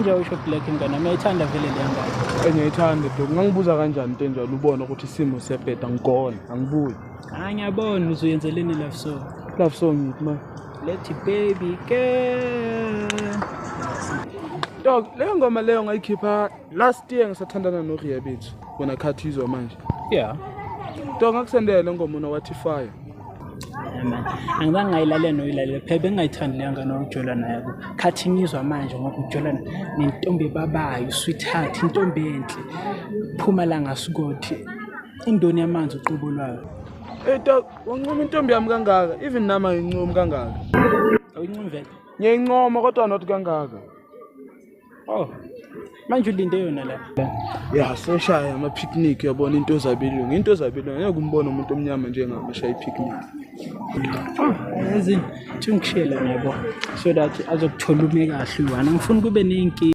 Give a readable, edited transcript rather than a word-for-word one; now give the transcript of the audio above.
nje usho Black ingane uyayithanda vele le ngane. Ngiyayithanda dog. Ngangibuza kanjani into enjalo ubone ukuthi isimo siyabheda ngikona angibuyi. Ngiyabona uzoyenzeleni love song. Love song yithi man. Let baby girl. Dog, leyo ngoma leyo ngayikhipha last year ngisathandana noRia bethu. Wona khathizwa manje. Yeah. Dog ngakusendela ngoma una wathi fire. Man, angizange ngayilalela noyilalela phela bengayithandi le ngane okujola nayo. Khathi ngizwa manje ngoba ujola nentombi babayo, sweetheart, intombi enhle. Phuma la ngasukothi. Indoni yamanzi uqubo lwayo. Dog, wancoma intombi yami kangaka, even nama ngincoma kangaka. Awuyincoma vele? Ngiyayincoma kodwa not kangaka. Oh. Manje ulinde yona la. Yeah, so shaya ama picnic yabona into zabelungu. Into zabelungu ngeke umbone umuntu omnyama njengabashaya picnic. Yazini, thungishela yabo so that azokuthola ume kahle uwana. Ngifuna kube nenki